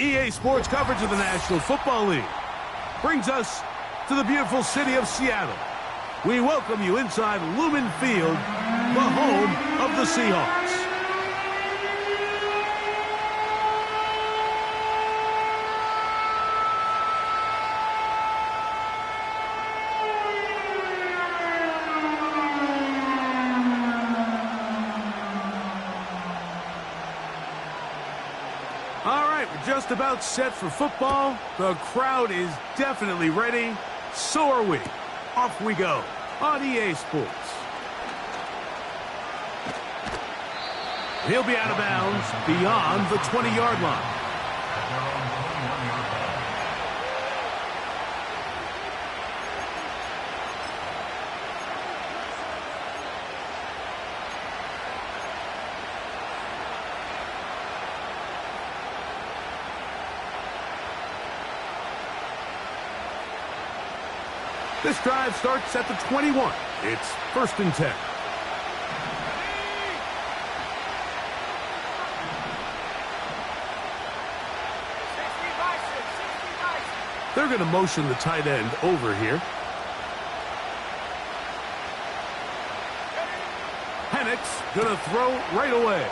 EA Sports coverage of the National Football League brings us to the beautiful city of Seattle. We welcome you inside Lumen Field, the home of the Seahawks. Just about set for football. The crowd is definitely ready. So are we. Off we go on EA Sports. He'll be out of bounds beyond the 20-yard line. This drive starts at the 21. It's 1st and 10. They're going to motion the tight end over here. Penix going to throw right away.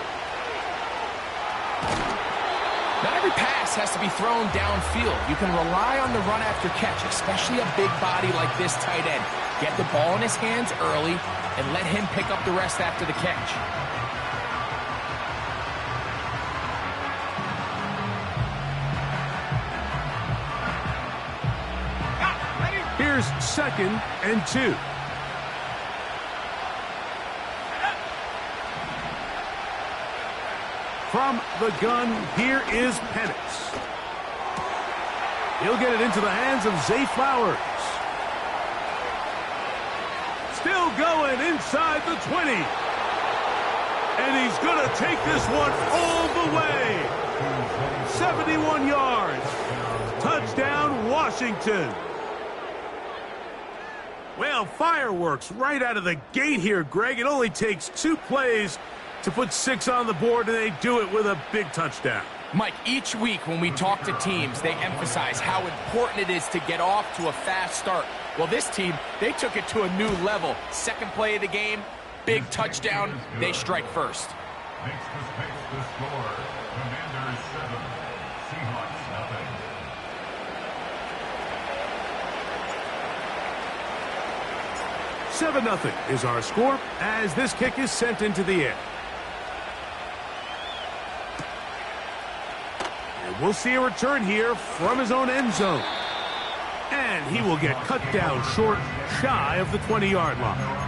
Not every pass has to be thrown downfield. You can rely on the run after catch, especially a big body like this tight end. Get the ball in his hands early and let him pick up the rest after the catch. Here's 2nd and 2. From the gun, here is Penix. He'll get it into the hands of Zay Flowers. Still going inside the 20. And he's going to take this one all the way. 71 yards. Touchdown, Washington. Well, fireworks right out of the gate here, Greg. It only takes 2 plays to put 6 on the board, and they do it with a big touchdown. Mike, each week when we talk to teams, they emphasize how important it is to get off to a fast start. Well, this team, they took it to a new level. 2nd play of the game, big touchdown, they strike first. Makes the score. Commanders 7, Seahawks 7-0 is our score as this kick is sent into the air. And we'll see a return here from his own end zone. And he will get cut down short, shy of the 20-yard line.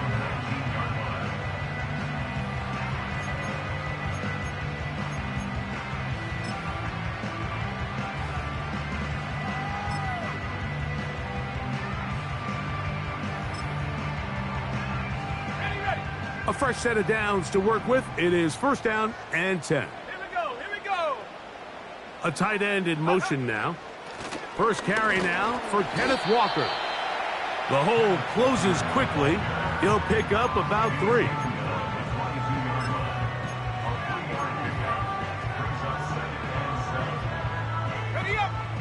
A fresh set of downs to work with. It is 1st down and 10. Here we go. A tight end in motion now. First carry now for Kenneth Walker. The hole closes quickly. He'll pick up about 3.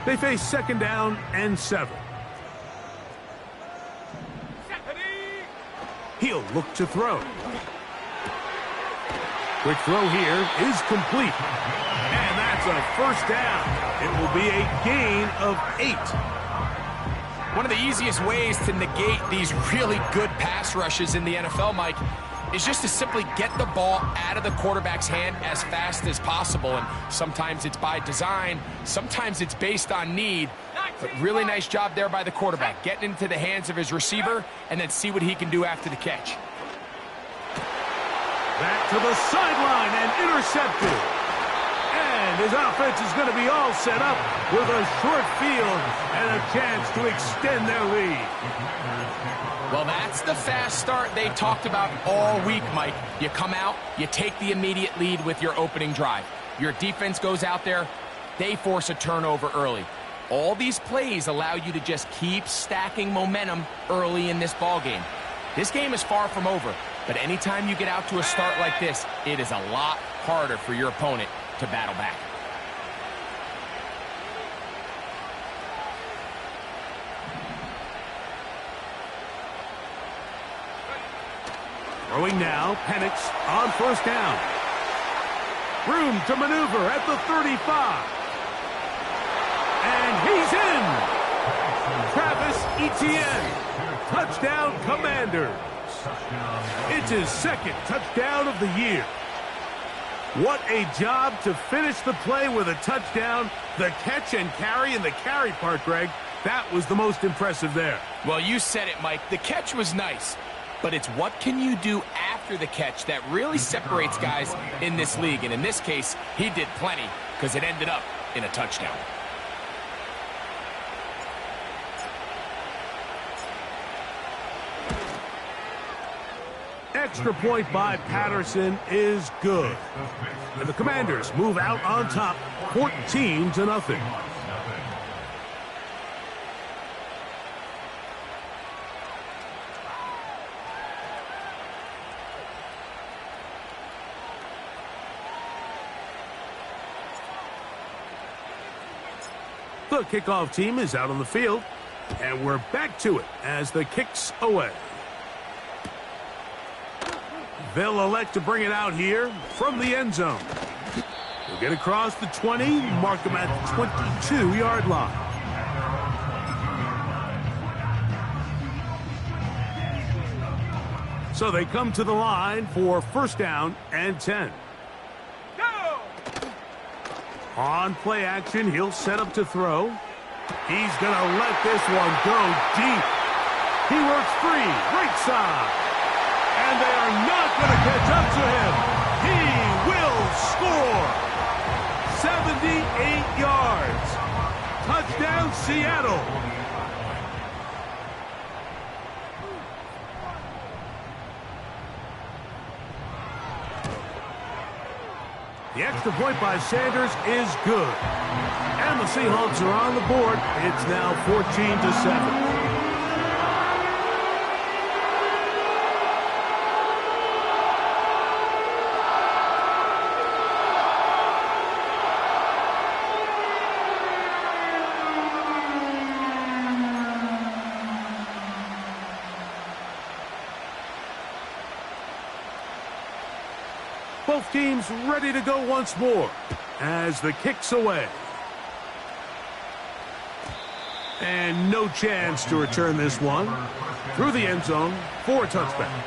They face 2nd down and 7. He'll look to throw. Quick throw here is complete. And that's a 1st down. It will be a gain of 8. One of the easiest ways to negate these really good pass rushes in the NFL, Mike, is just to simply get the ball out of the quarterback's hand as fast as possible. And sometimes it's by design, sometimes it's based on need. But really nice job there by the quarterback, getting into the hands of his receiver and then see what he can do after the catch. Back to the sideline and intercepted. And his offense is going to be all set up with a short field and a chance to extend their lead. Well, that's the fast start they talked about all week, Mike. You come out, you take the immediate lead with your opening drive. Your defense goes out there, they force a turnover early. All these plays allow you to just keep stacking momentum early in this ball game. This game is far from over, but anytime you get out to a start like this, it is a lot harder for your opponent to battle back. Throwing now, Penix on first down. Room to maneuver at the 35. And he's in. Travis Etienne. Touchdown, Commanders. It's his second touchdown of the year. What a job to finish the play with a touchdown. The catch and carry, and the carry part, Greg, that was the most impressive there. Well, you said it, Mike. The catch was nice, but it's what can you do after the catch that really separates guys in this league. And in this case, he did plenty because it ended up in a touchdown. Extra point by Patterson is good. And the Commanders move out on top, 14-0. The kickoff team is out on the field, and we're back to it as the kick's away. They'll elect to bring it out here from the end zone. We'll get across the 20, mark them at the 22-yard line. So they come to the line for first down and 10. Go! On play action, he'll set up to throw. He's going to let this one go deep. He works free, right side. And they are not going to catch up to him. He will score. 78 yards. Touchdown, Seattle. The extra point by Sanders is good. And the Seahawks are on the board. It's now 14-7. Both teams ready to go once more as the kick's away. And no chance to return this one through the end zone for a touchback.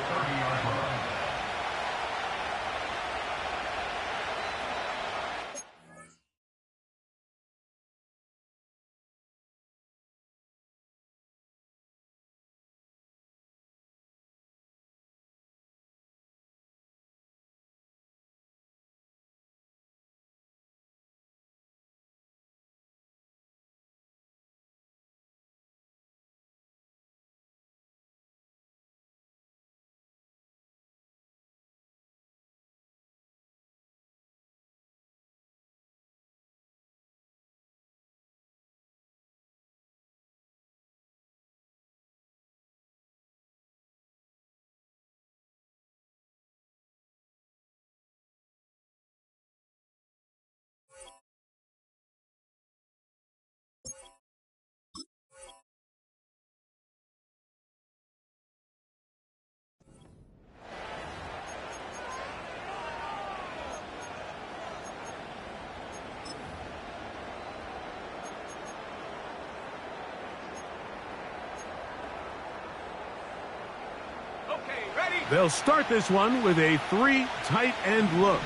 They'll start this one with a 3 tight end look.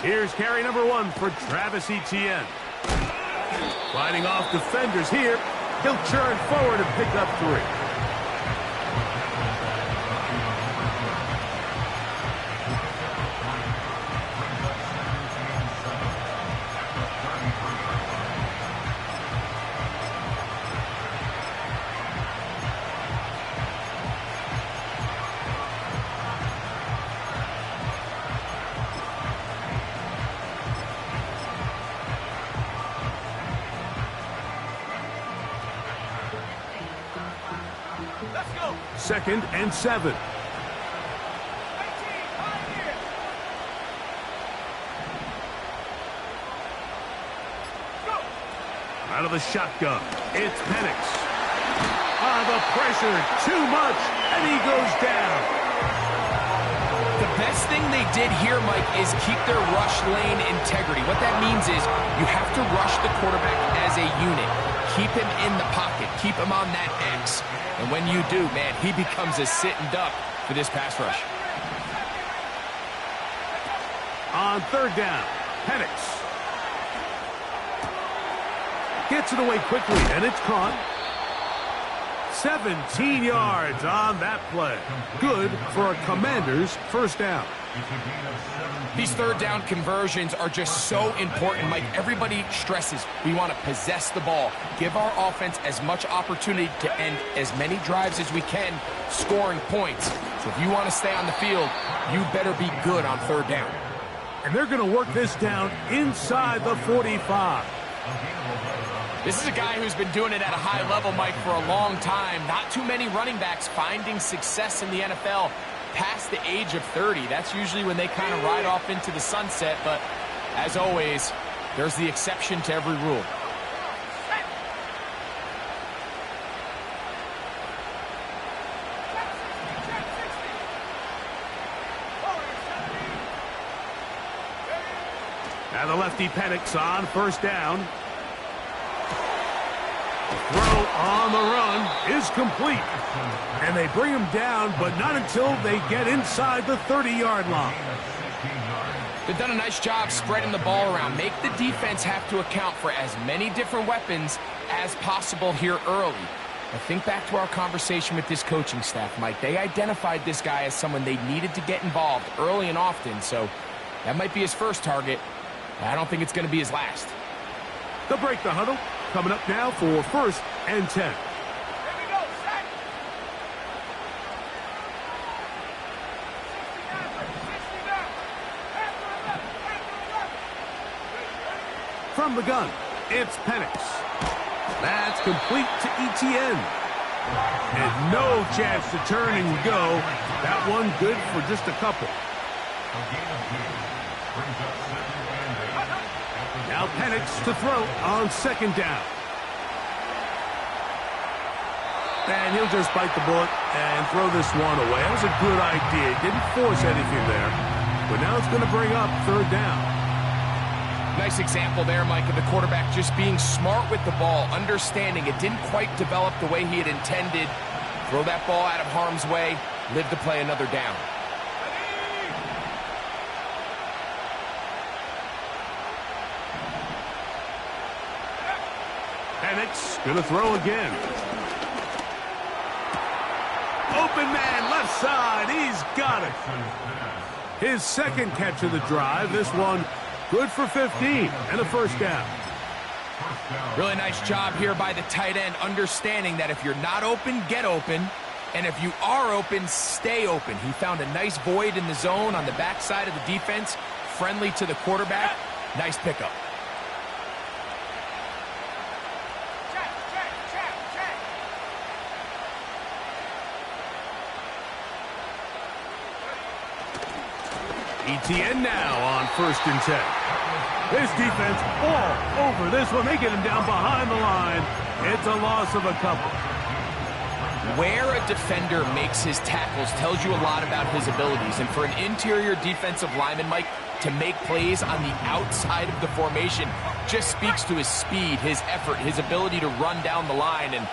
Here's carry number 1 for Travis Etienne. Fighting off defenders here. He'll churn forward and pick up 3. Second and 7. Out of the shotgun, it's Penix. The pressure, too much, and he goes down. The best thing they did here, Mike, is keep their rush lane integrity. What that means is you have to rush the quarterback as a unit. Keep him in the pocket. Keep him on that X. And when you do, man, he becomes a sitting duck for this pass rush. On third down, Penix gets it away quickly, and it's caught. 17 yards on that play. Good for a Commander's first down. These third down conversions are just so important, Mike. Everybody stresses we want to possess the ball, give our offense as much opportunity to end as many drives as we can, scoring points. So if you want to stay on the field, you better be good on third down. And they're going to work this down inside the 45. This is a guy who's been doing it at a high level, Mike, for a long time. Not too many running backs finding success in the NFL past the age of 30. That's usually when they kind of ride off into the sunset, but as always, there's the exception to every rule. Now the lefty Penix on first down. Throw on the run is complete. And they bring him down, but not until they get inside the 30-yard line. They've done a nice job spreading the ball around. Make the defense have to account for as many different weapons as possible here early. Now think back to our conversation with this coaching staff, Mike. They identified this guy as someone they needed to get involved early and often, so that might be his first target. I don't think it's going to be his last. They'll break the huddle. Coming up now for first and 10. From the gun, it's Penix. That's complete to ETN. And no chance to turn and go. That one good for just a couple. Now Penix to throw on second down. And he'll just bite the bullet and throw this one away. That was a good idea. Didn't force anything there. But now it's going to bring up third down. Nice example there, Mike, of the quarterback just being smart with the ball, understanding it didn't quite develop the way he had intended. Throw that ball out of harm's way, live to play another down. Penix going to throw again. Open man, left side. He's got it. His second catch of the drive. This one good for 15 and a first down. Really nice job here by the tight end, understanding that if you're not open, get open. And if you are open, stay open. He found a nice void in the zone on the backside of the defense, friendly to the quarterback. Nice pickup. ETN now on first and 10. This defense all over this one. They get him down behind the line. It's a loss of a couple. Where a defender makes his tackles tells you a lot about his abilities. And for an interior defensive lineman, Mike, to make plays on the outside of the formation just speaks to his speed, his effort, his ability to run down the line. And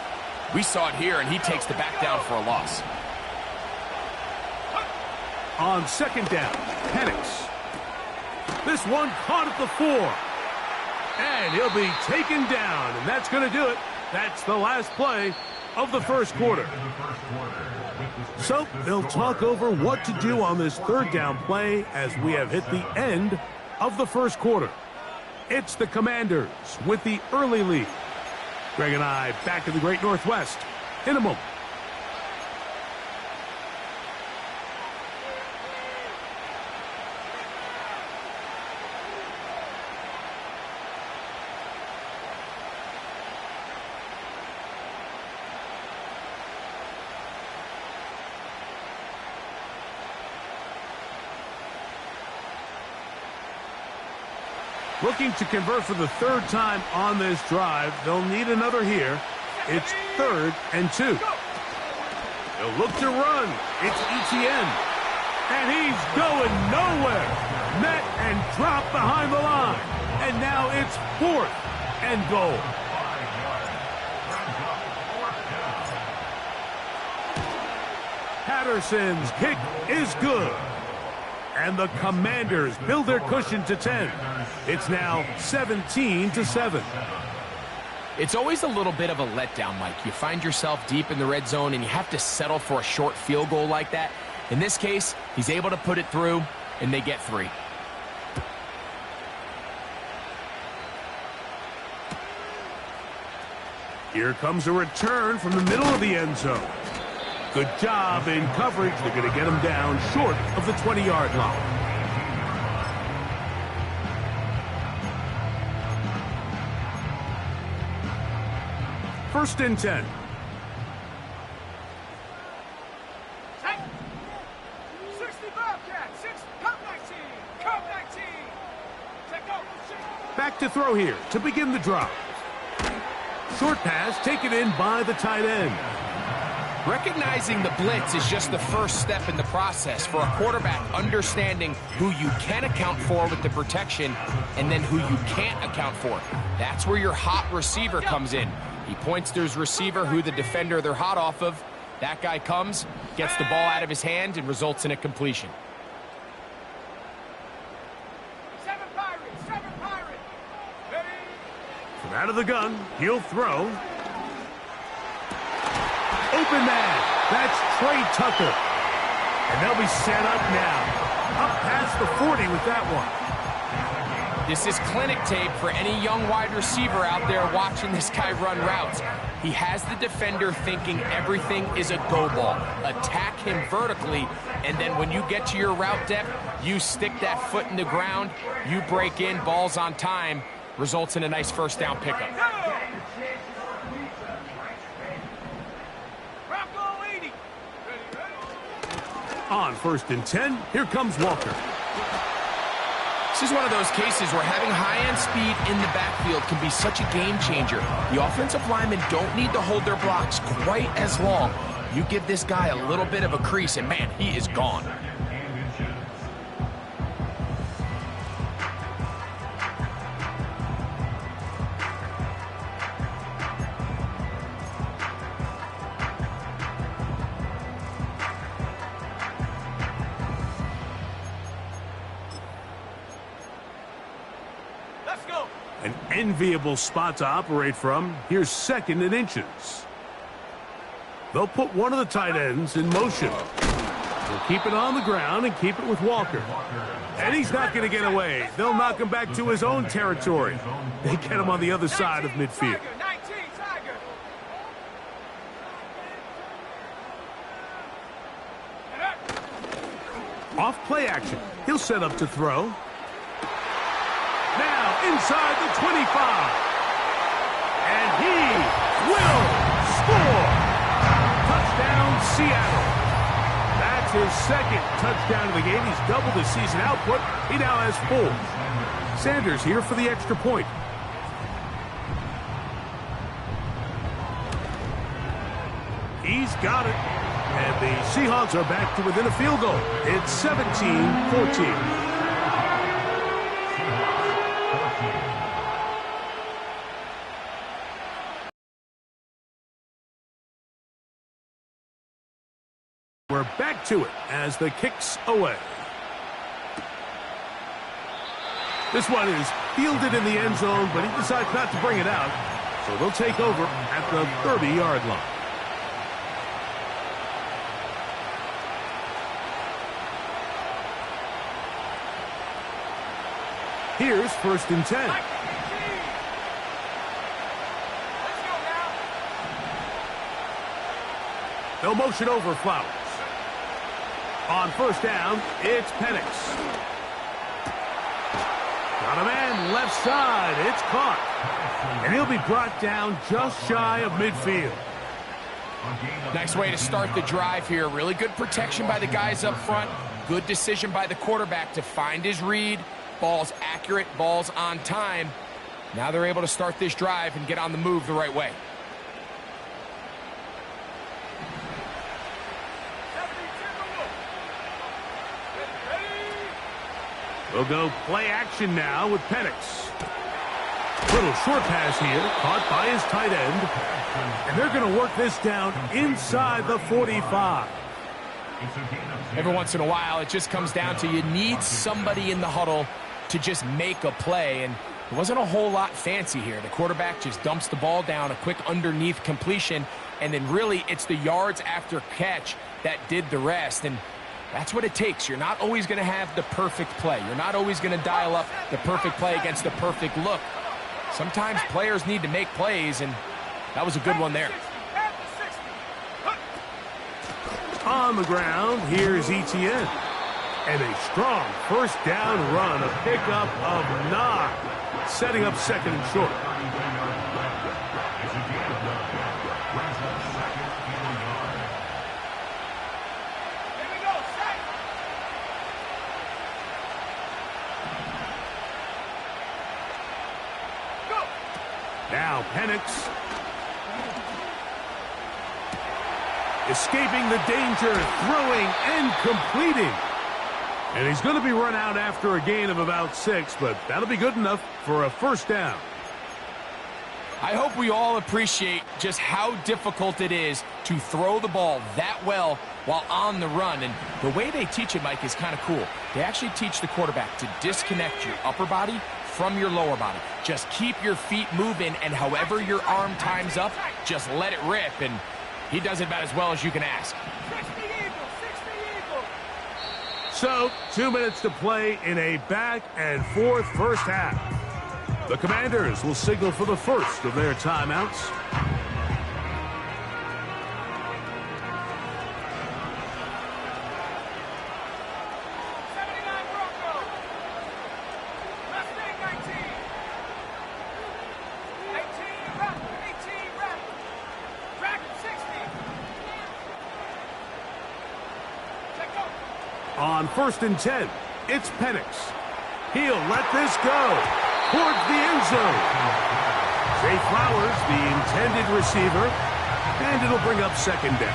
we saw it here, and he takes the back down for a loss. On second down, Penix. This one caught at the 4. And he'll be taken down, and that's going to do it. That's the last play of the first quarter. So they'll talk over what to do on this third down play as we have hit the end of the first quarter. It's the Commanders with the early lead. Greg and I back in the Great Northwest in a moment. Looking to convert for the third time on this drive. They'll need another here. It's 3rd and 2. They'll look to run. It's Etienne. And he's going nowhere. Met and dropped behind the line. And now it's 4th and goal. Patterson's kick is good. And the Commanders build their cushion to 10. It's now 17-7. It's always a little bit of a letdown, Mike. You find yourself deep in the red zone and you have to settle for a short field goal like that. In this case, he's able to put it through, and they get 3. Here comes a return from the middle of the end zone. Good job in coverage. They're going to get him down short of the 20-yard line. First and 10. Back to throw here to begin the drive. Short pass taken in by the tight end. Recognizing the blitz is just the first step in the process for a quarterback understanding who you can account for with the protection and then who you can't account for. That's where your hot receiver comes in. He points to his receiver who the defender they're hot off of. That guy comes, gets the ball out of his hand, and results in a completion. From out of the gun, he'll throw. Open man. That's Trey Tucker. And they'll be set up now. Up past the 40 with that one. This is clinic tape for any young wide receiver out there watching this guy run routes. He has the defender thinking everything is a go ball. Attack him vertically, and then when you get to your route depth, you stick that foot in the ground, you break in, balls on time, results in a nice first down pickup. On 1st and 10, here comes Walker. This is one of those cases where having high-end speed in the backfield can be such a game changer. The offensive linemen don't need to hold their blocks quite as long. You give this guy a little bit of a crease, and man, he is gone. An enviable spot to operate from. Here's 2nd and inches. They'll put one of the tight ends in motion. They'll keep it on the ground and keep it with Walker. And he's not going to get away. They'll knock him back to his own territory. They get him on the other side of midfield. Off play action. He'll set up to throw. Now inside the 25. And he will score. Touchdown, Seattle. That's his 2nd touchdown of the game. He's doubled his season output. He now has 4. Sanders here for the extra point. He's got it. And the Seahawks are back to within a field goal. It's 17-14. We're back to it as the kick's away. This one is fielded in the end zone, but he decides not to bring it out. So they'll take over at the 30-yard line. Here's 1st and 10. They'll motion over Flowers. On 1st down, it's Penix. Got a man left side. It's caught. And he'll be brought down just shy of midfield. Nice way to start the drive here. Really good protection by the guys up front. Good decision by the quarterback to find his read. Ball's accurate, ball's on time. Now they're able to start this drive and get on the move the right way. We'll go play action now with Penix. Little short pass here, caught by his tight end. And they're going to work this down inside the 45. Every once in a while, it just comes down to you need somebody in the huddle to just make a play. And it wasn't a whole lot fancy here. The quarterback just dumps the ball down, a quick underneath completion, and then really it's the yards after catch that did the rest. And that's what it takes. You're not always going to have the perfect play. You're not always going to dial up the perfect play against the perfect look. Sometimes players need to make plays, and that was a good one there. On the ground, here's Etienne. And a strong first down run, a pickup of 9, setting up second and short. Now Penix. Escaping the danger, throwing and completing. And he's going to be run out after a gain of about 6, but that'll be good enough for a first down. I hope we all appreciate just how difficult it is to throw the ball that well while on the run. And the way they teach it, Mike, is kind of cool. They actually teach the quarterback to disconnect your upper body from your lower body. Just keep your feet moving, and however your arm times up, just let it rip. And he does it about as well as you can ask. So, 2 minutes to play in a back-and-forth first half. The Commanders will signal for the first of their timeouts. On 1st and 10, it's Penix. He'll let this go towards the end zone. Zay Flowers, the intended receiver, and it'll bring up second down.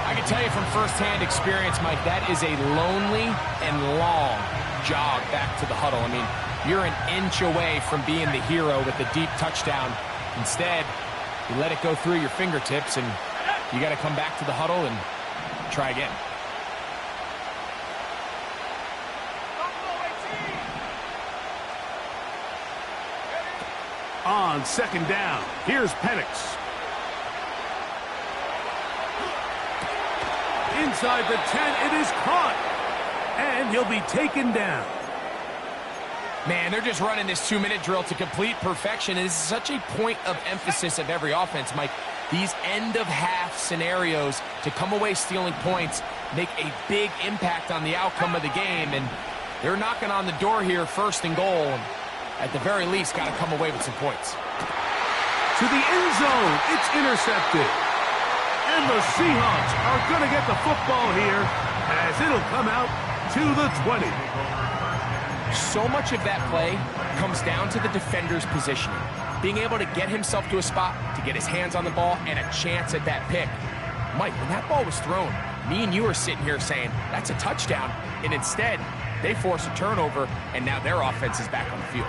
I can tell you from firsthand experience, Mike, that is a lonely and long jog back to the huddle. I mean, you're an inch away from being the hero with the deep touchdown. Instead, you let it go through your fingertips, and you got to come back to the huddle and try again. On second down, here's Penix. Inside the 10, it is caught. And he'll be taken down. Man, they're just running this 2-minute drill to complete perfection. It is such a point of emphasis of every offense, Mike. These end-of-half scenarios to come away stealing points make a big impact on the outcome of the game. And they're knocking on the door here, first and goal. At the very least, got to come away with some points. To the end zone, it's intercepted. And the Seahawks are going to get the football here as it'll come out to the 20. So much of that play comes down to the defender's positioning. Being able to get himself to a spot, to get his hands on the ball, and a chance at that pick. Mike, when that ball was thrown, me and you are sitting here saying, that's a touchdown. And instead, they force a turnover, and now their offense is back on the field.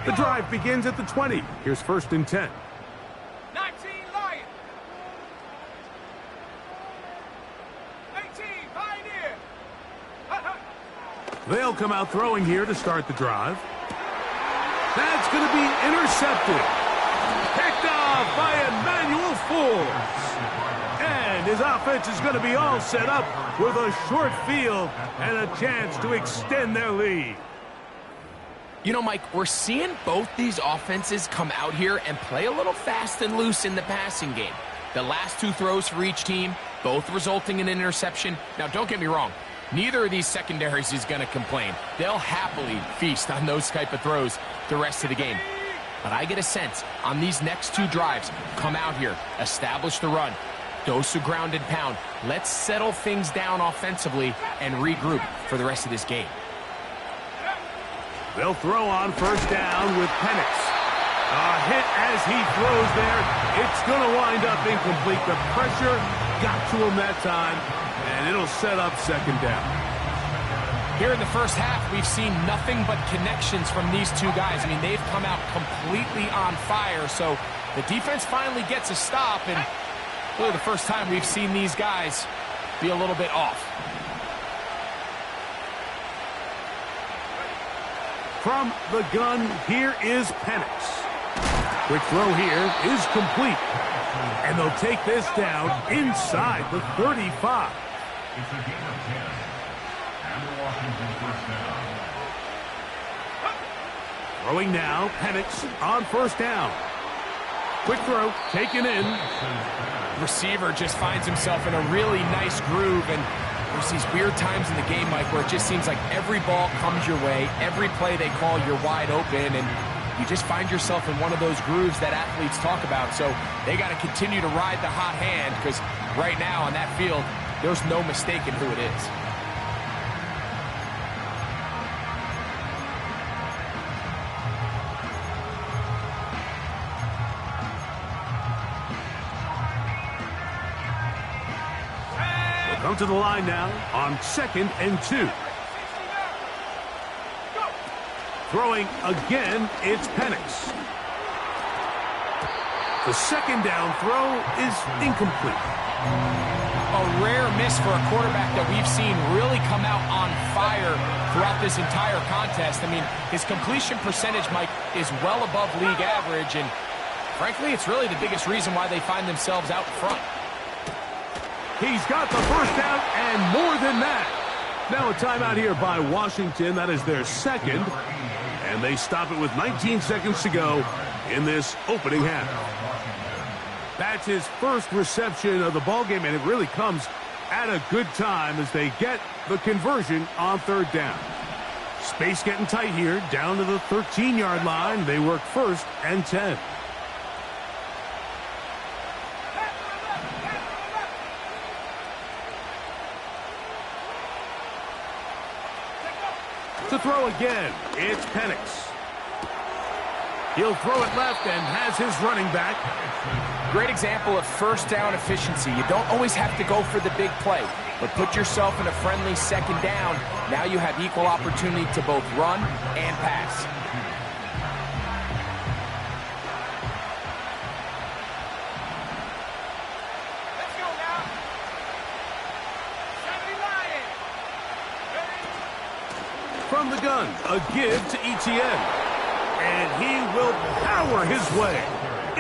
The drive begins at the 20. Here's 1st and 10. 19 Lion. 18 Pioneer. They'll come out throwing here to start the drive. That's going to be intercepted. Picked off by Emmanuel Forbes. And his offense is going to be all set up with a short field and a chance to extend their lead. You know, Mike, we're seeing both these offenses come out here and play a little fast and loose in the passing game. The last 2 throws for each team, both resulting in an interception. Now, don't get me wrong. Neither of these secondaries is going to complain. They'll happily feast on those type of throws the rest of the game. But I get a sense on these next 2 drives, come out here, establish the run, dose of ground and pound. Let's settle things down offensively and regroup for the rest of this game. They'll throw on 1st down with Penix. A hit as he throws there. It's going to wind up incomplete. The pressure got to him that time, and it'll set up second down. Here in the first half, we've seen nothing but connections from these two guys. I mean, they've come out completely on fire, so the defense finally gets a stop, and really the first time we've seen these guys be a little bit off. From the gun, here is Penix. Quick throw here is complete. And they'll take this down inside the 35. It's a gain of 10. And the Washington first down. Throwing now, Penix on first down. Quick throw, taken in. Receiver just finds himself in a really nice groove, and there's these weird times in the game, Mike, where it just seems like every ball comes your way, every play they call, you're wide open, and you just find yourself in one of those grooves that athletes talk about. So they got to continue to ride the hot hand, because right now on that field, there's no mistaking who it is. Come to the line now on 2nd and 2. Throwing again, it's Penix. The second down throw is incomplete. A rare miss for a quarterback that we've seen really come out on fire throughout this entire contest. I mean, his completion percentage, Mike, is well above league average, and frankly, it's really the biggest reason why they find themselves out front. He's got the first down and more than that. Now a timeout here by Washington. That is their second. And they stop it with 19 seconds to go in this opening half. That's his first reception of the ballgame, and it really comes at a good time as they get the conversion on third down. Space getting tight here, down to the 13-yard line. They work 1st and 10. To throw again, it's Penix. He'll throw it left and has his running back. Great example of first down efficiency. You don't always have to go for the big play, but put yourself in a friendly second down. Now you have equal opportunity to both run and pass. Let's go now. 70 Lions. From the gun, a give to Etienne. And he will power his way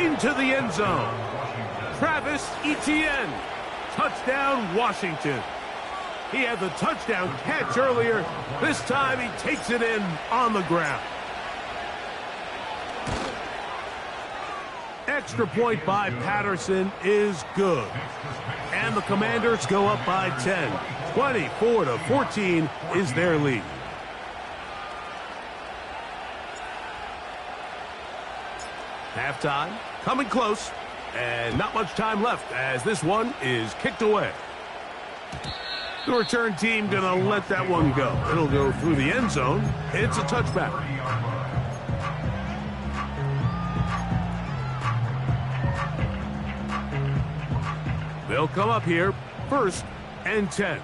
into the end zone. Travis Etienne. Touchdown, Washington. He had the touchdown catch earlier. This time he takes it in on the ground. Extra point by Patterson is good. And the Commanders go up by 10. 24-14 is their lead. Halftime, coming close, and not much time left as this one is kicked away. The return team gonna let that one go. It'll go through the end zone. It's a touchback. They'll come up here, 1st and 10.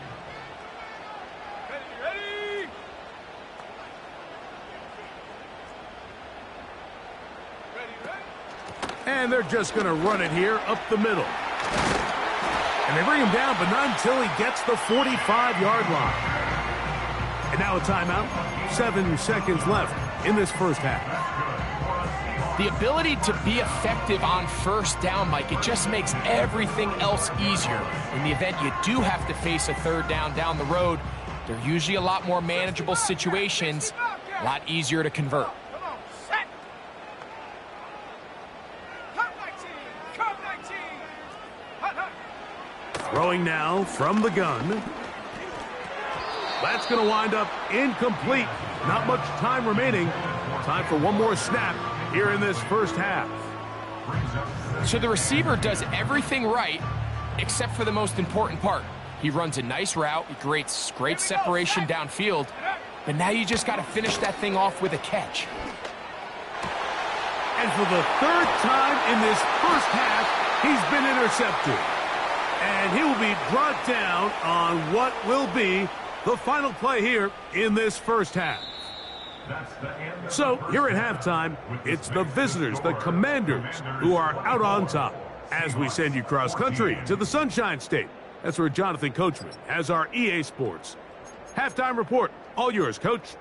And they're just going to run it here up the middle. And they bring him down, but not until he gets the 45-yard line. And now a timeout. 7 seconds left in this first half. The ability to be effective on first down, Mike, it just makes everything else easier. In the event you do have to face a third down the road, they're usually a lot more manageable situations, a lot easier to convert. Throwing now from the gun. That's going to wind up incomplete. Not much time remaining. Time for one more snap here in this first half. So the receiver does everything right except for the most important part. He runs a nice route. He creates great separation downfield. But now you just got to finish that thing off with a catch. And for the 3rd time in this first half, he's been intercepted. And he will be brought down on what will be the final play here in this first half. So here at halftime, it's the visitors, the Commanders, who are out on top. As we send you cross-country to the Sunshine State. That's where Jonathan Coachman has our EA Sports halftime report. All yours, Coach.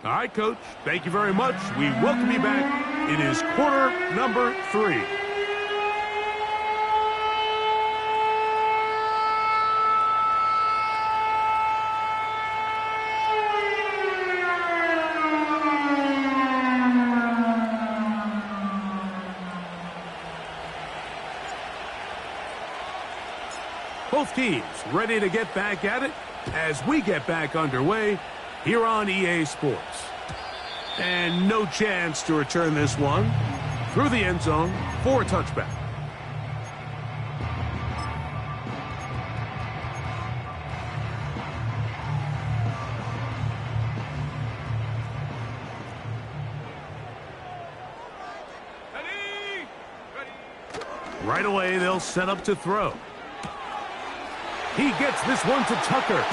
All right, Coach. Thank you very much. We welcome you back. It is quarter number 3. Both teams ready to get back at it as we get back underway here on EA Sports. And no chance to return this one through the end zone for a touchback. Right away, they'll set up to throw. He gets this one to Tucker.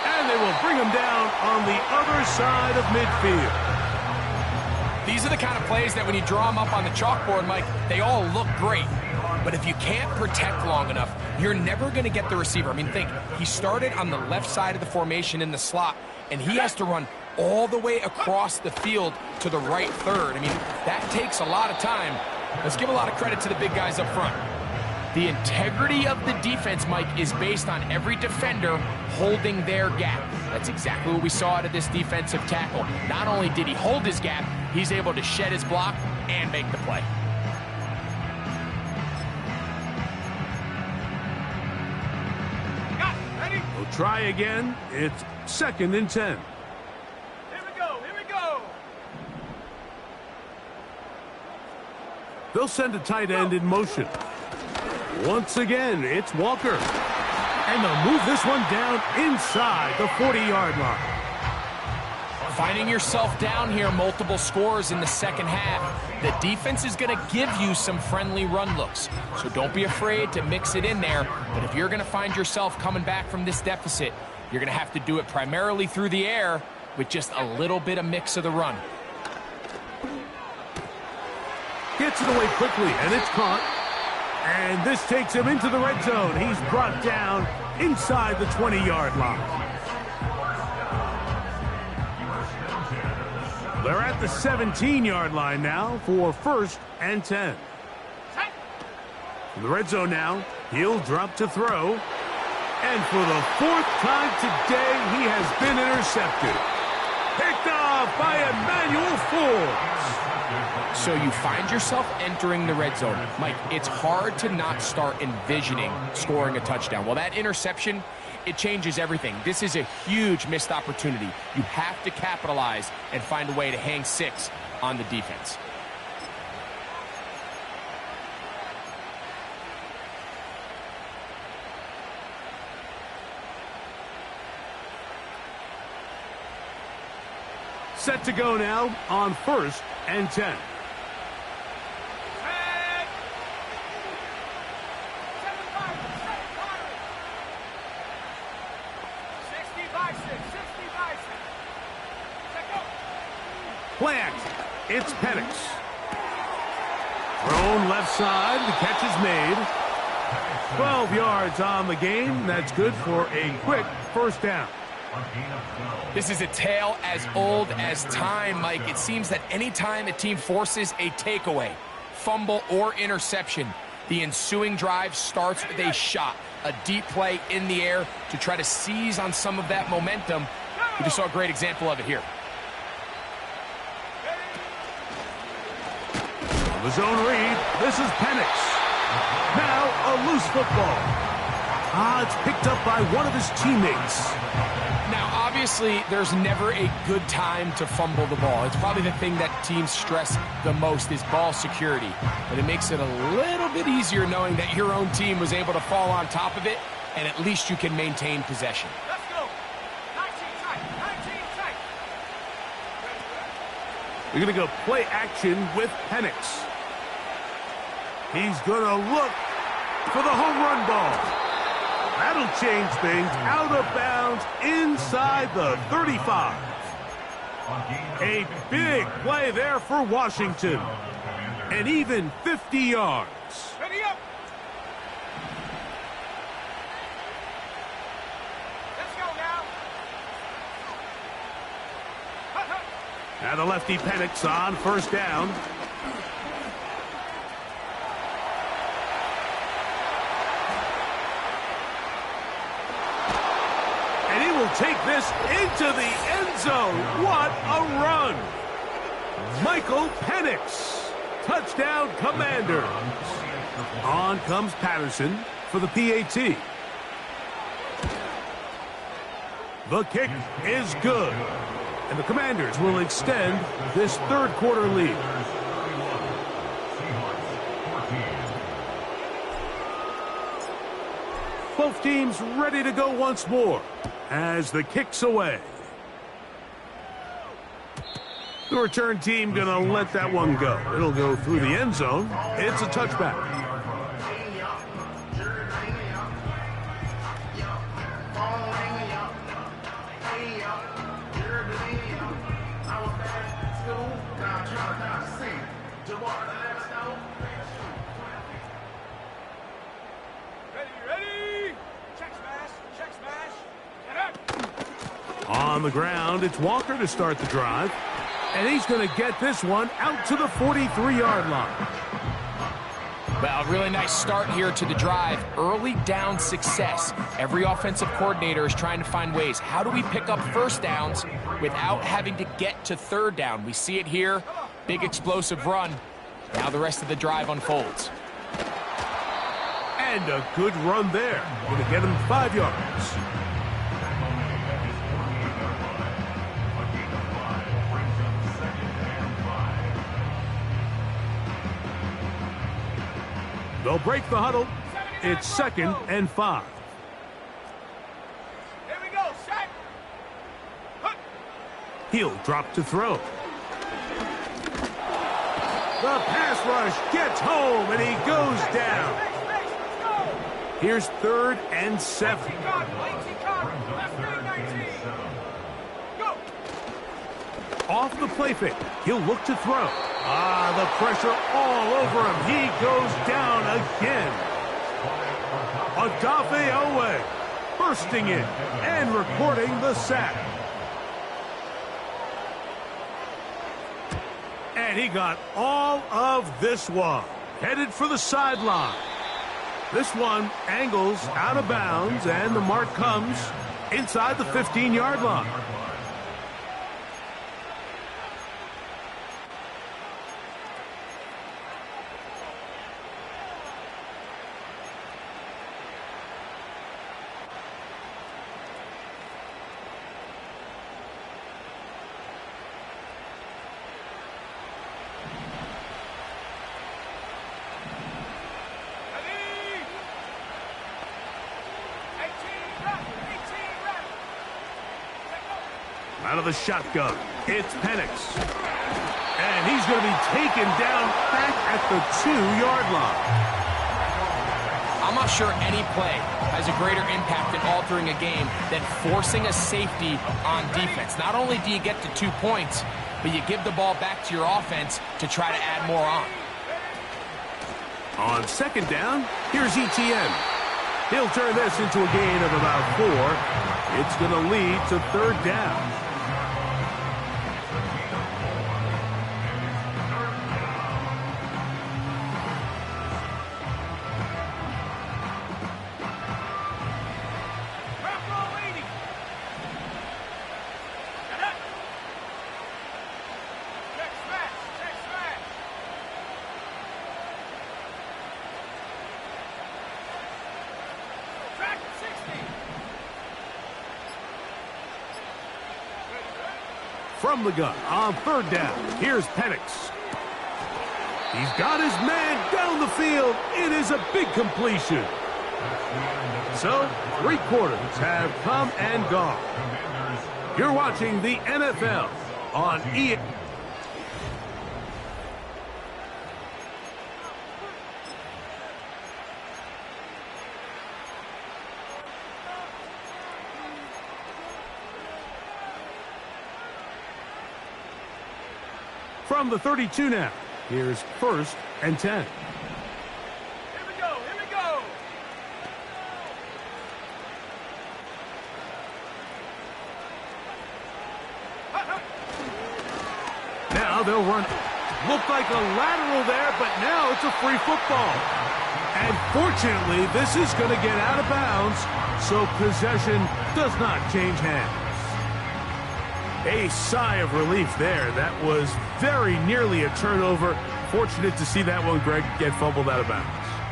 And they will bring him down on the other side of midfield. These are the kind of plays that when you draw them up on the chalkboard, Mike, they all look great. But if you can't protect long enough, you're never going to get the receiver. I mean, think, he started on the left side of the formation in the slot, and he has to run all the way across the field to the right third. I mean, that takes a lot of time. Let's give a lot of credit to the big guys up front. The integrity of the defense, Mike, is based on every defender holding their gap. That's exactly what we saw out of this defensive tackle. Not only did he hold his gap, he's able to shed his block and make the play. We'll try again. It's 2nd and 10. Here we go. Here we go. They'll send a tight end in motion. Once again, it's Walker. And they'll move this one down inside the 40-yard line. Finding yourself down here, multiple scores in the second half. The defense is going to give you some friendly run looks. So don't be afraid to mix it in there. But if you're going to find yourself coming back from this deficit, you're going to have to do it primarily through the air with just a little bit of mix of the run. Gets it away quickly, and it's caught. And this takes him into the red zone. He's brought down inside the 20-yard line. They're at the 17-yard line now for 1st and 10. In the red zone now, he'll drop to throw. And for the 4th time today, he has been intercepted. Picked off by Emmanuel Forbes. So you find yourself entering the red zone. Mike, it's hard to not start envisioning scoring a touchdown. Well, that interception, it changes everything. This is a huge missed opportunity. You have to capitalize and find a way to hang 6 on the defense. Set to go now on 1st and 10. Play action. It's Penix. Thrown left side. The catch is made. 12 yards on the game. That's good for a quick 1st down. This is a tale as old as time, Mike. It seems that anytime a team forces a takeaway, fumble, or interception, the ensuing drive starts with a shot, a deep play in the air to try to seize on some of that momentum. We just saw a great example of it here. The zone read. This is Penix. Now a loose football. It's picked up by one of his teammates. Now, obviously, there's never a good time to fumble the ball. It's probably the thing that teams stress the most is ball security. But it makes it a little bit easier knowing that your own team was able to fall on top of it, and at least you can maintain possession. Let's go. 19 tight. 19 tight. We're going to go play action with Penix. He's going to look for the home run ball. That'll change things. Out of bounds inside the 35. A big play there for Washington. And even 50 yards. Ready up. Let's go now. Now the lefty Penix on first down. And he will take this into the end zone. What a run. Michael Penix. Touchdown, Commanders. On comes Patterson for the PAT. The kick is good. And the Commanders will extend this third quarter lead. Both teams ready to go once more as the kick's away. The return team going to let that one go. It'll go through the end zone. It's a touchback. Ready. Check smash. Check smash. Get up. On the ground, it's Walker to start the drive. And he's going to get this one out to the 43-yard line. Well, really nice start here to the drive. Early down success. Every offensive coordinator is trying to find ways. How do we pick up first downs without having to get to third down? We see it here. Big explosive run. Now the rest of the drive unfolds. And a good run there. Going to get him 5 yards. They'll break the huddle. It's 2nd and 5. Here we go. Set. He'll drop to throw. The pass rush gets home, and he goes down. Let's go. Here's 3rd and 7. 18 card. 18 card. Left wing 19. Go. Off the play fake. He'll look to throw. The pressure all over him. He goes down again. Odafe Owe bursting in and recording the sack. And he got all of this one. Headed for the sideline. This one angles out of bounds, and the mark comes inside the 15-yard line. Out of the shotgun, it's Penix. And he's going to be taken down back at the 2-yard line. I'm not sure any play has a greater impact in altering a game than forcing a safety on defense. Not only do you get to 2 points, but you give the ball back to your offense to try to add more on. On 2nd down, here's Etienne. He'll turn this into a gain of about 4. It's going to lead to 3rd down. From the gun on 3rd down, here's Penix. He's got his man down the field. It is a big completion. So, 3 quarters have come and gone. You're watching the NFL on From the 32 now, here's 1st and 10. Here we go, here we go. Now they'll run. Looked like a lateral there, but now it's a free football. And fortunately, this is going to get out of bounds, so possession does not change hands. A sigh of relief there. That was very nearly a turnover. Fortunate to see that one, Greg, get fumbled out of bounds.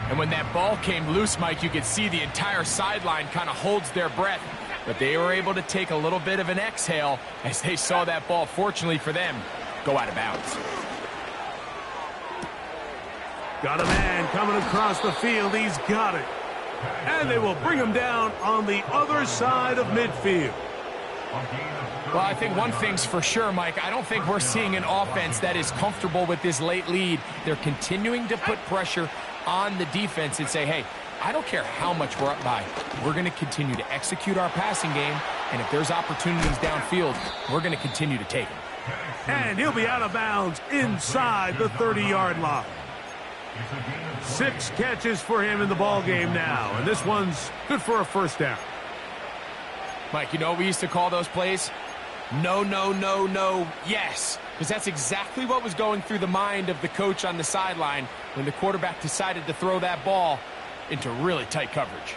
And when that ball came loose, Mike, you could see the entire sideline kind of holds their breath. But they were able to take a little bit of an exhale as they saw that ball, fortunately for them, go out of bounds. Got a man coming across the field. He's got it. And they will bring him down on the other side of midfield. Well, I think one thing's for sure, Mike. I don't think we're seeing an offense that is comfortable with this late lead. They're continuing to put pressure on the defense and say, hey, I don't care how much we're up by. We're going to continue to execute our passing game, and if there's opportunities downfield, we're going to continue to take them. And he'll be out of bounds inside the 30-yard line. 6 catches for him in the ball game now, and this one's good for a first down. Mike, you know what we used to call those plays? No, no, no, no, yes. Because that's exactly what was going through the mind of the coach on the sideline when the quarterback decided to throw that ball into really tight coverage.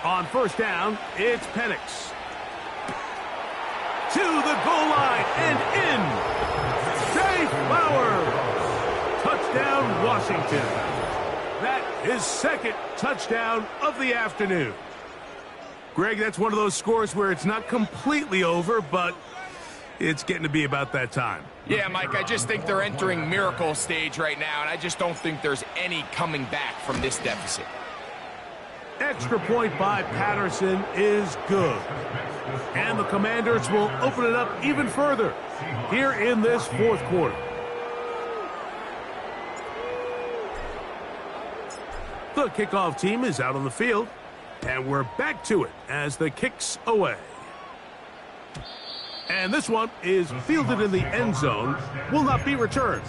On first down, it's Penix. To the goal line and in. Zay Flowers. Touchdown, Washington. That is 2nd touchdown of the afternoon. Greg, that's one of those scores where it's not completely over, but it's getting to be about that time. Yeah, Mike, I just think they're entering miracle stage right now, and I just don't think there's any coming back from this deficit. Extra point by Patterson is good. And the Commanders will open it up even further here in this 4th quarter. The kickoff team is out on the field, and we're back to it as the kick's away. And this one is fielded in the end zone, will not be returned.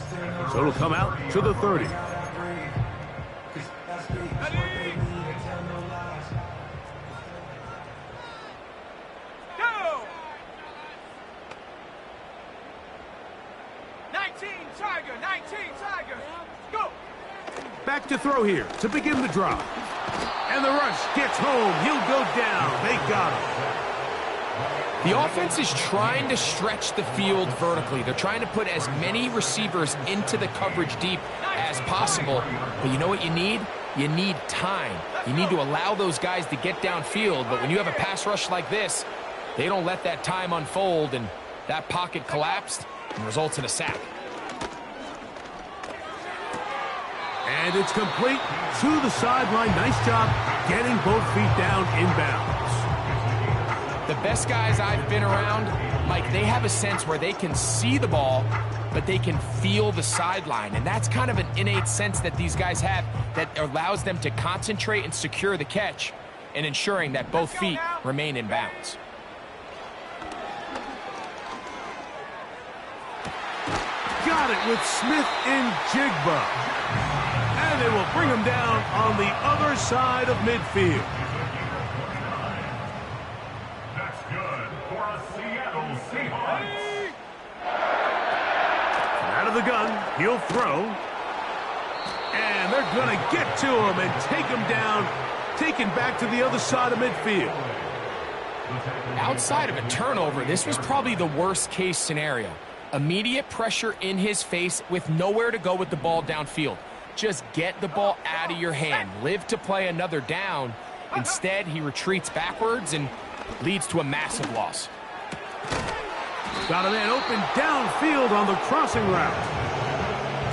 So it'll come out to the 30. Back to throw here to begin the drive. And the rush gets home. He'll go down. They got him. The offense is trying to stretch the field vertically. They're trying to put as many receivers into the coverage deep as possible. But you know what you need? You need time. You need to allow those guys to get downfield. But when you have a pass rush like this, they don't let that time unfold, and that pocket collapsed and results in a sack. And it's complete to the sideline. Nice job getting both feet down inbounds. The best guys I've been around, Mike, they have a sense where they can see the ball, but they can feel the sideline. And that's kind of an innate sense that these guys have that allows them to concentrate and secure the catch and ensuring that both feet remain in bounds. Got it with Smith and Jigba. And they will bring him down on the other side of midfield. That's good for a Seattle Seahawks. Out of the gun, he'll throw. And they're going to get to him and take him down, taken back to the other side of midfield. Outside of a turnover, this was probably the worst case scenario. Immediate pressure in his face with nowhere to go with the ball downfield. Just get the ball out of your hand. Live to play another down. Instead, he retreats backwards and leads to a massive loss. Got a man open downfield on the crossing route.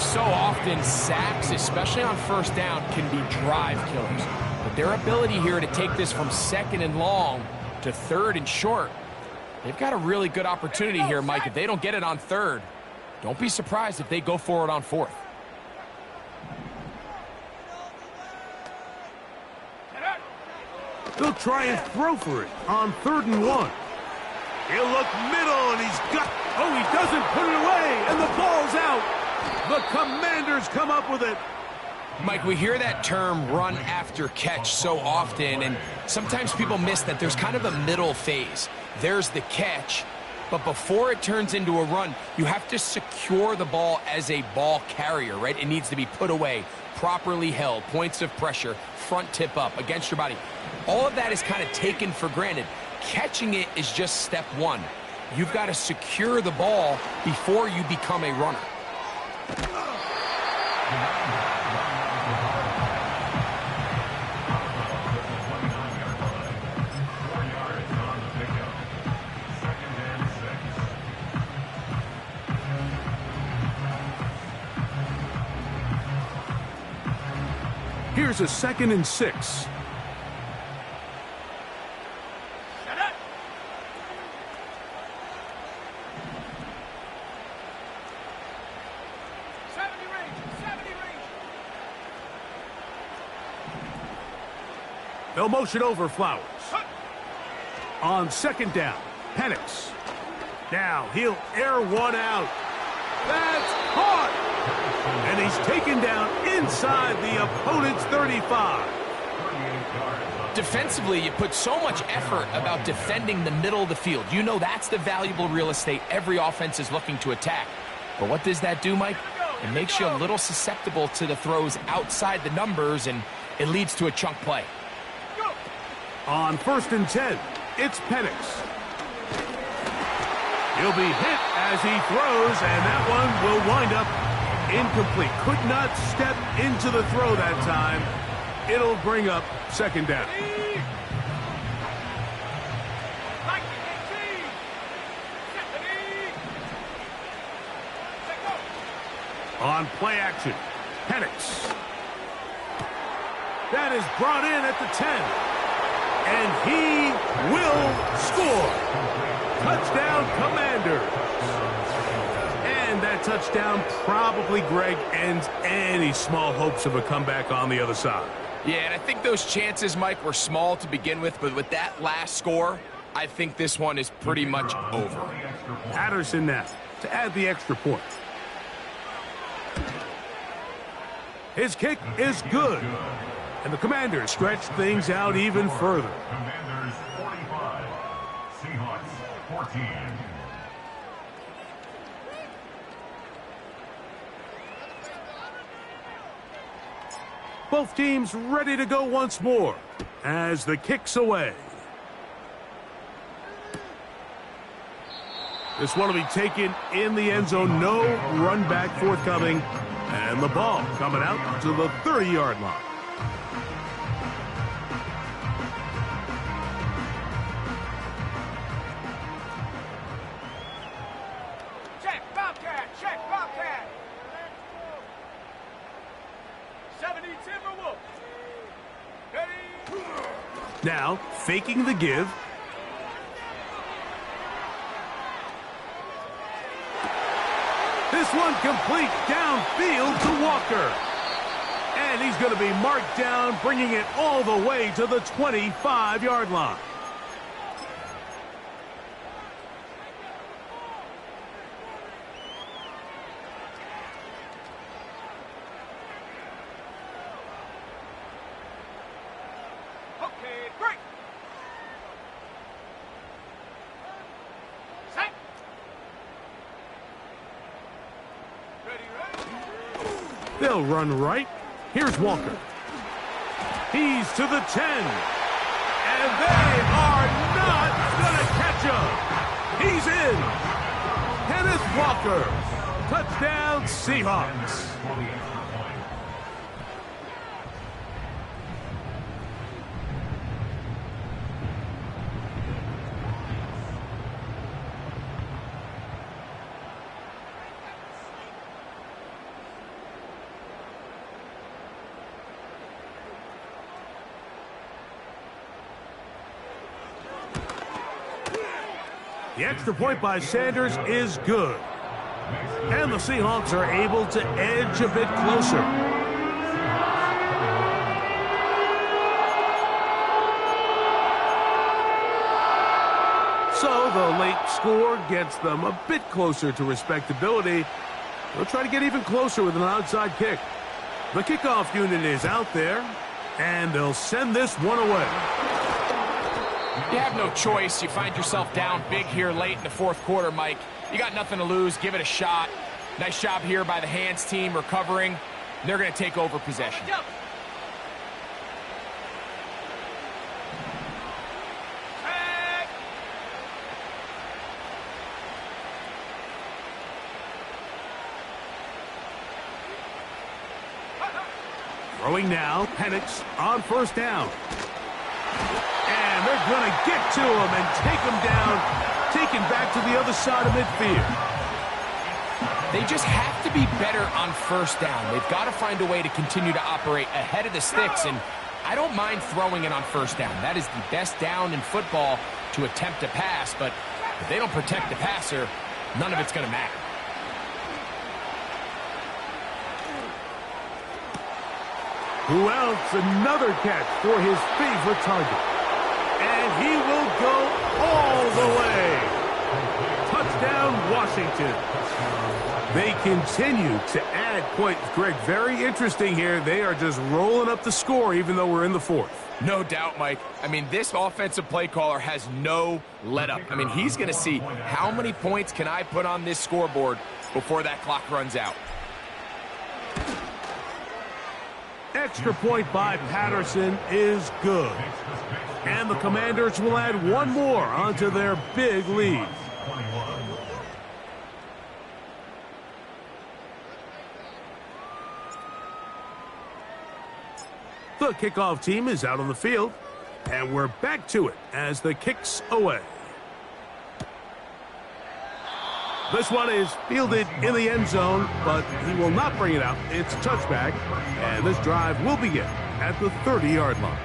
So often, sacks, especially on first down, can be drive killers. But their ability here to take this from 2nd and long to 3rd and short, they've got a really good opportunity here, Mike. If they don't get it on 3rd, don't be surprised if they go for it on 4th. They'll try and throw for it on 3rd and 1. He'll look middle, and he's got... Oh, he doesn't put it away, and the ball's out. The Commanders come up with it. Mike, we hear that term run after catch so often, and sometimes people miss that there's kind of a middle phase. There's the catch, but before it turns into a run, you have to secure the ball as a ball carrier, right? It needs to be put away, properly held, points of pressure, front tip up against your body. All of that is kind of taken for granted. Catching it is just step 1. You've got to secure the ball before you become a runner. Here's a 2nd and 6. They'll motion over Flowers. On 2nd down, Penix. Now he'll air one out. That's caught! And he's taken down inside the opponent's 35. Defensively, you put so much effort about defending the middle of the field. You know that's the valuable real estate every offense is looking to attack. But what does that do, Mike? It makes you a little susceptible to the throws outside the numbers, and it leads to a chunk play. On 1st and 10, it's Penix. He'll be hit as he throws, and that one will wind up incomplete. Could not step into the throw that time. It'll bring up 2nd down. On play action, Penix. That is brought in at the 10. And he will score. Touchdown, Commanders. And that touchdown probably, Greg, ends any small hopes of a comeback on the other side. Yeah, and I think those chances, Mike, were small to begin with, but with that last score, I think this one is pretty much over. Patterson now to add the extra point. His kick is good. And the Commanders stretch things out even further. Commanders 45, Seahawks 14. Both teams ready to go once more as the kick's away. This one will be taken in the end zone. No run back forthcoming. And the ball coming out to the 30-yard line. Now, faking the give. This one complete downfield to Walker. And he's going to be marked down, bringing it all the way to the 25-yard line. They'll run right. Here's Walker. He's to the 10. And they are not going to catch him. He's in. Kenneth Walker. Touchdown, Seahawks. The extra point by Sanders is good. And the Seahawks are able to edge a bit closer. So the late score gets them a bit closer to respectability. They'll try to get even closer with an outside kick. The kickoff unit is out there, and they'll send this one away. You have no choice. You find yourself down big here late in the fourth quarter, Mike. You got nothing to lose. Give it a shot. Nice job here by the hands team recovering. They're going to take over possession. Throwing now, Penix on first down. And they're going to get to him and take him down, taken back to the other side of midfield. They just have to be better on first down. They've got to find a way to continue to operate ahead of the sticks, and I don't mind throwing it on first down. That is the best down in football to attempt a pass, but if they don't protect the passer, none of it's going to matter. Who else? Another catch for his favorite target. And he will go all the way. Touchdown, Washington. They continue to add points. Greg, very interesting here. They are just rolling up the score even though we're in the fourth. No doubt, Mike. I mean, this offensive play caller has no let-up. I mean, he's going to see how many points can I put on this scoreboard before that clock runs out. Extra point by Patterson is good. And the Commanders will add one more onto their big lead. The kickoff team is out on the field. And we're back to it as the kick's away. This one is fielded in the end zone, but he will not bring it out. It's a touchback, and this drive will begin at the 30-yard line.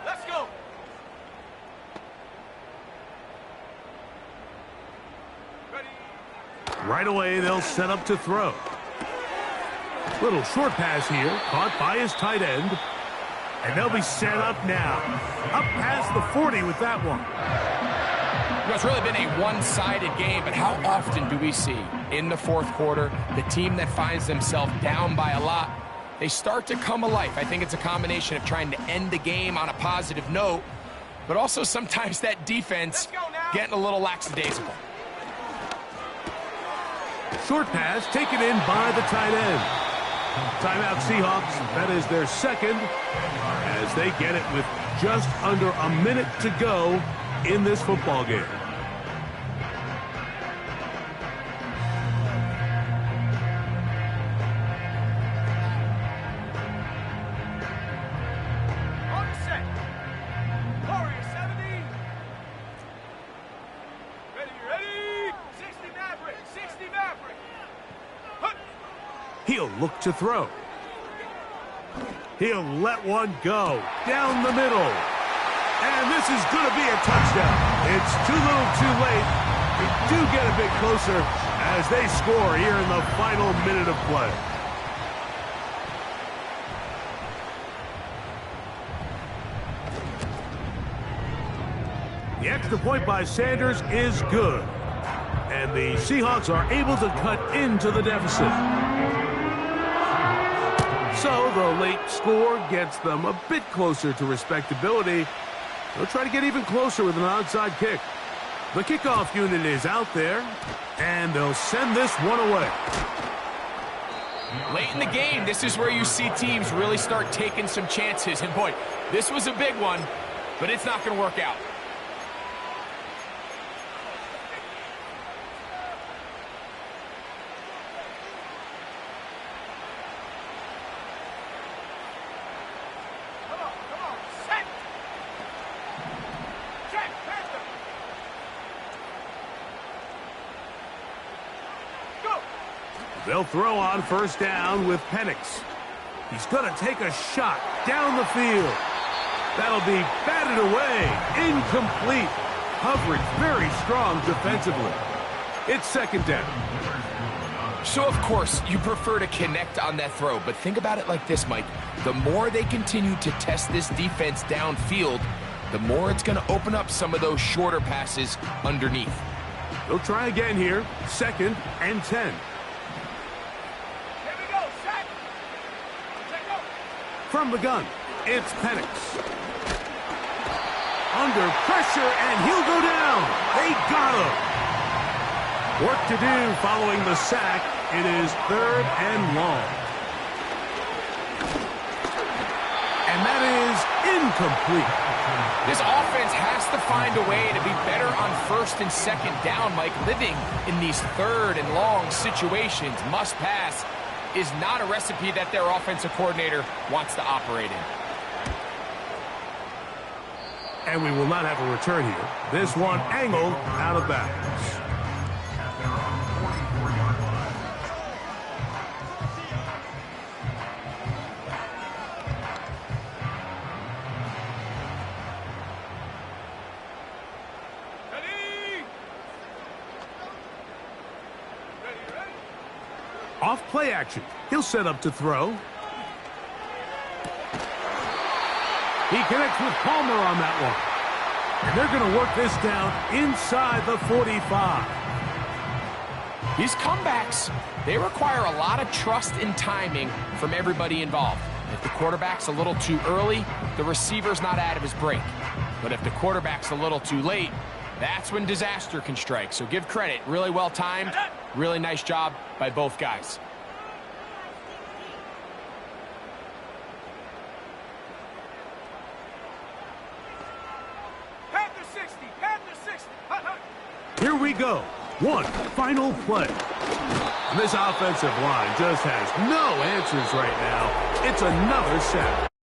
Let's go. Right away, they'll set up to throw. Little short pass here, caught by his tight end. And they'll be set up now. Up past the 40 with that one. You know, it's really been a one-sided game, but how often do we see in the fourth quarter the team that finds themselves down by a lot, they start to come alive? I think it's a combination of trying to end the game on a positive note, but also sometimes that defense getting a little lackadaisical. Short pass taken in by the tight end. Timeout Seahawks. That is their second as they get it with just under a minute to go in this football game. On set. Warrior 70. Ready. 60 Maverick. 60 Maverick. Hup. He'll look to throw. He'll let one go down the middle. And this is going to be a touchdown. It's too little too late. They do get a bit closer as they score here in the final minute of play. The extra point by Sanders is good. And the Seahawks are able to cut into the deficit. So the late score gets them a bit closer to respectability. They'll try to get even closer with an outside kick. The kickoff unit is out there, and they'll send this one away. Late in the game, this is where you see teams really start taking some chances. And boy, this was a big one, but it's not going to work out. Come on. Set. Check. Panther. They'll throw on first down with Penix. He's going to take a shot down the field. That'll be batted away. Incomplete. Coverage very strong defensively. It's second down. So, of course, you prefer to connect on that throw, but think about it like this, Mike. The more they continue to test this defense downfield, the more it's going to open up some of those shorter passes underneath. They'll try again here. 2nd and 10. Here we go, set. Check go. From the gun, it's Penix. Under pressure, and he'll go down. They got him. Work to do following the sack. It is 3rd and long. And that is incomplete. This offense has to find a way to be better on 1st and 2nd down, Mike. Living in these 3rd and long situations, must pass, is not a recipe that their offensive coordinator wants to operate in. And we will not have a return here. This one angled out of bounds. At their own 44-yard line. Ready? Ready? Off play action. He'll set up to throw. He connects with Palmer on that one. And they're going to work this down inside the 45. These comebacks, they require a lot of trust and timing from everybody involved. If the quarterback's a little too early, the receiver's not out of his break. But if the quarterback's a little too late, that's when disaster can strike. So give credit. Really well timed. Really nice job by both guys. Panther 60, Panther 60. Hut, hut. Here we go. One final play. This offensive line just has no answers right now. It's another sack.